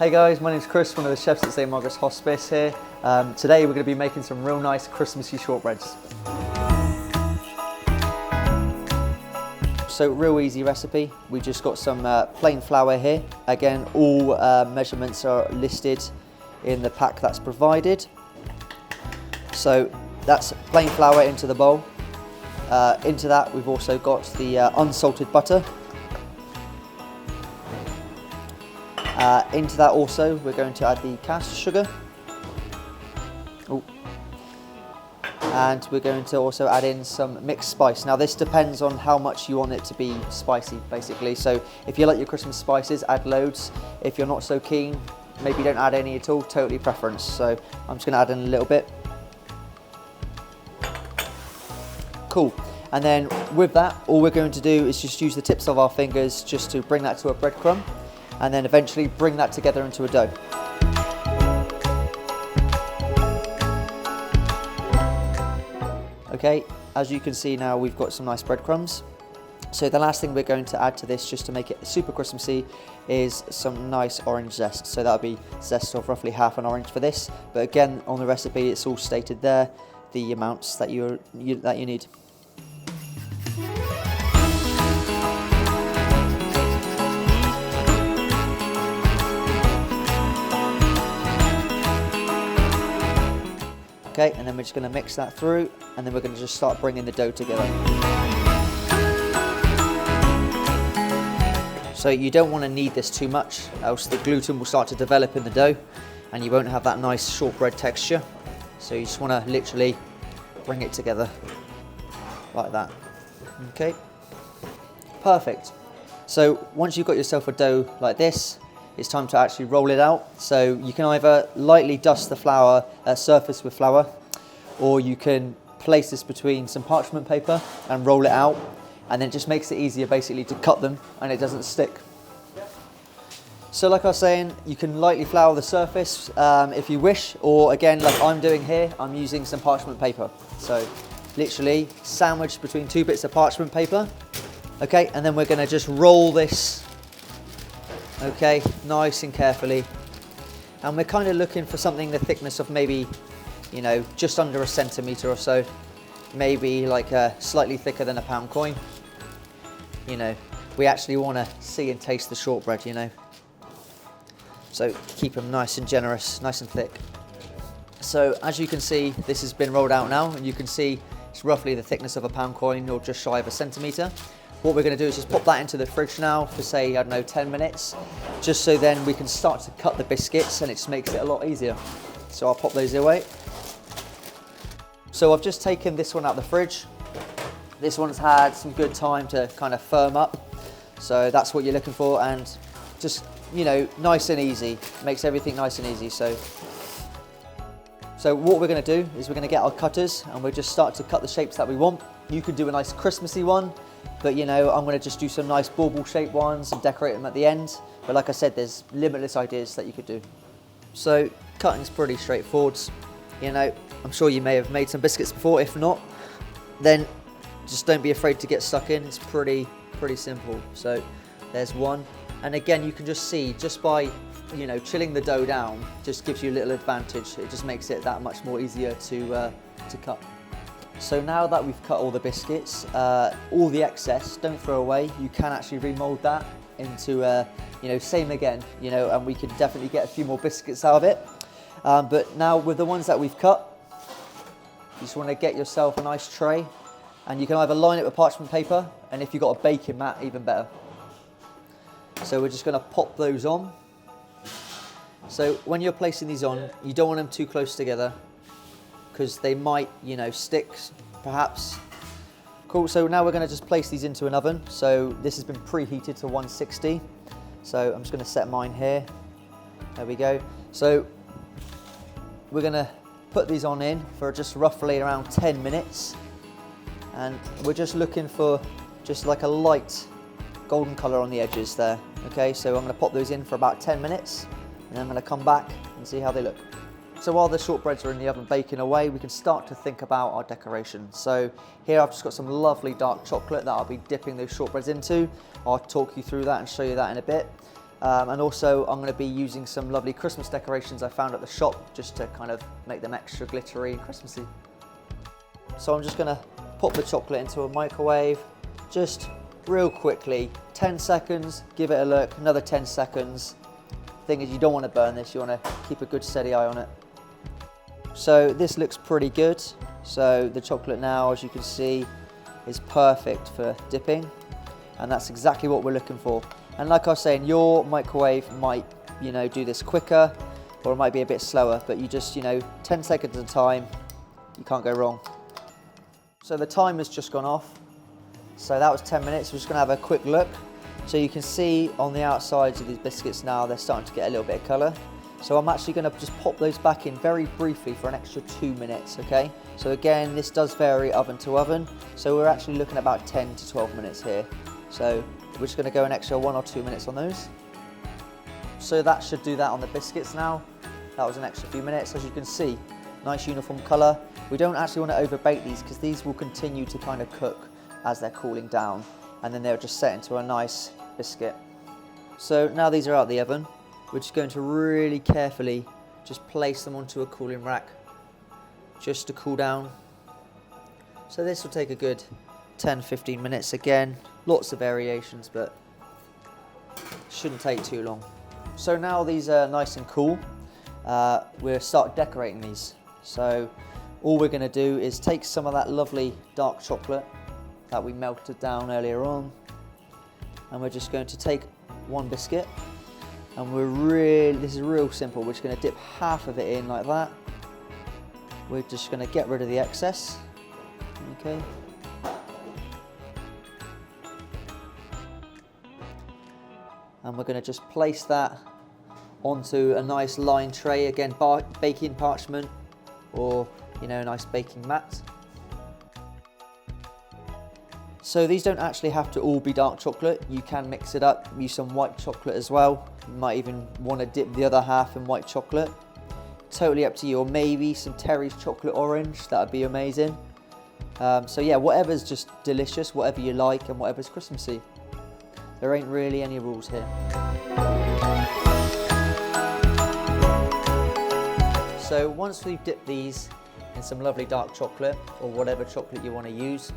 Hey guys, my name's Chris, one of the chefs at St. Margaret's Hospice here. Today we're going to be making some real nice Christmassy shortbreads. So real easy recipe. We just got some plain flour here. Again, all measurements are listed in the pack that's provided. So that's plain flour into the bowl. Into that we've also got the unsalted butter. Into that also we're going to add the caster sugar. Ooh. And we're going to also add in some mixed spice. Now this depends on how much you want it to be spicy basically. So if you like your Christmas spices, add loads. If you're not so keen, maybe don't add any at all, totally preference. So I'm just going to add in a little bit. Cool. And then with that, all we're going to do is just use the tips of our fingers just to bring that to a breadcrumb, and then eventually bring that together into a dough. Okay, as you can see now we've got some nice breadcrumbs. So the last thing we're going to add to this, just to make it super Christmassy, is some nice orange zest. So that'll be zest of roughly half an orange for this. But again, on the recipe it's all stated there, the amounts that you need. Okay, and then we're just going to mix that through, and then we're going to just start bringing the dough together. So you don't want to knead this too much, else the gluten will start to develop in the dough, and you won't have that nice shortbread texture. So you just want to literally bring it together, like that. Okay, perfect. So once you've got yourself a dough like this, it's time to actually roll it out. So you can either lightly dust the flour surface with flour, or you can place this between some parchment paper and roll it out, and then it just makes it easier basically to cut them and it doesn't stick. So like I was saying, you can lightly flour the surface if you wish, or again like I'm doing here, I'm using some parchment paper. So literally sandwiched between two bits of parchment paper. Okay, and then we're going to just roll this. Okay, nice and carefully, and we're kind of looking for something the thickness of maybe, you know, just under a centimetre or so, maybe like slightly thicker than a pound coin. You know, we actually want to see and taste the shortbread, you know, so keep them nice and generous, nice and thick. So as you can see, this has been rolled out now, and you can see it's roughly the thickness of a pound coin, or just shy of a centimetre. What we're going to do is just pop that into the fridge now for, say, I don't know, 10 minutes, just so then we can start to cut the biscuits, and it just makes it a lot easier. So I'll pop those away. So I've just taken this one out of the fridge. This one's had some good time to kind of firm up. So that's what you're looking for, and just, you know, nice and easy. Makes everything nice and easy. So what we're going to do is we're going to get our cutters, and we'll just start to cut the shapes that we want. You could do a nice Christmassy one, but you know, I'm going to just do some nice bauble shaped ones and decorate them at the end. But like I said, there's limitless ideas that you could do. So cutting's pretty straightforward. You know, I'm sure you may have made some biscuits before. If not, then just don't be afraid to get stuck in. It's pretty simple. So there's one, and again, you can just see, just by, you know, chilling the dough down, just gives you a little advantage. It just makes it that much more easier to cut. So now that we've cut all the biscuits, all the excess, don't throw away. You can actually remold that into, you know, same again, you know, and we can definitely get a few more biscuits out of it. But now with the ones that we've cut, you just want to get yourself a nice tray, and you can either line it with parchment paper, and if you've got a baking mat, even better. So we're just going to pop those on. So when you're placing these on, you don't want them too close together, because they might, you know, stick perhaps. Cool, so now we're going to just place these into an oven. So this has been preheated to 160. So I'm just going to set mine here. There we go. So we're going to put these on in for just roughly around 10 minutes. And we're just looking for just like a light golden colour on the edges there. Okay, so I'm going to pop those in for about 10 minutes, and then I'm going to come back and see how they look. So while the shortbreads are in the oven baking away, we can start to think about our decoration. So here I've just got some lovely dark chocolate that I'll be dipping those shortbreads into. I'll talk you through that and show you that in a bit. And also I'm going to be using some lovely Christmas decorations I found at the shop just to kind of make them extra glittery and Christmassy. So I'm just going to pop the chocolate into a microwave, just real quickly, 10 seconds, give it a look, another 10 seconds. Thing is, you don't want to burn this, you want to keep a good steady eye on it. So this looks pretty good. So the chocolate now, as you can see, is perfect for dipping, and that's exactly what we're looking for. And like I was saying, your microwave might, do this quicker, or it might be a bit slower, but you just, 10 seconds at a time, you can't go wrong. So the timer's just gone off. So that was 10 minutes. We're just gonna have a quick look. So you can see on the outsides of these biscuits now, they're starting to get a little bit of color. So I'm actually gonna just pop those back in very briefly for an extra 2 minutes, okay? So again, this does vary oven to oven. So we're actually looking at about 10 to 12 minutes here. So we're just going to go an extra 1 or 2 minutes on those. So that should do that on the biscuits now. That was an extra few minutes. As you can see, nice uniform colour. We don't actually want to over bake these because these will continue to kind of cook as they're cooling down, and then they'll just set into a nice biscuit. So now these are out of the oven, we're just going to really carefully just place them onto a cooling rack just to cool down. So this will take a good 10-15 minutes. Again, lots of variations, but shouldn't take too long. So now these are nice and cool, we'll start decorating these. So all we're going to do is take some of that lovely dark chocolate that we melted down earlier on, and we're just going to take one biscuit, and this is real simple, we're just going to dip half of it in like that. We're just going to get rid of the excess, okay. And we're going to just place that onto a nice lined tray, again baking parchment or a nice baking mat. So these don't actually have to all be dark chocolate, you can mix it up, use some white chocolate as well. You might even want to dip the other half in white chocolate. Totally up to you, or maybe some Terry's chocolate orange, that would be amazing. So yeah, whatever's just delicious, whatever you like and whatever's Christmassy. There ain't really any rules here. So once we've dipped these in some lovely dark chocolate, or whatever chocolate you want to use,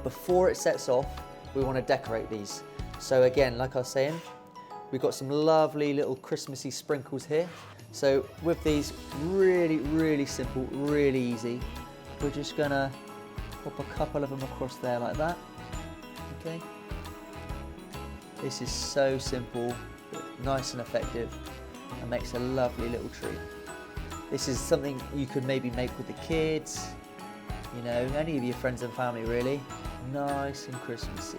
before it sets off, we want to decorate these. So again, like I was saying, we've got some lovely little Christmassy sprinkles here. So with these, really, really simple, really easy. We're just gonna pop a couple of them across there like that, okay? This is so simple, but nice and effective, and makes a lovely little tree. This is something you could maybe make with the kids, any of your friends and family really. Nice and Christmassy.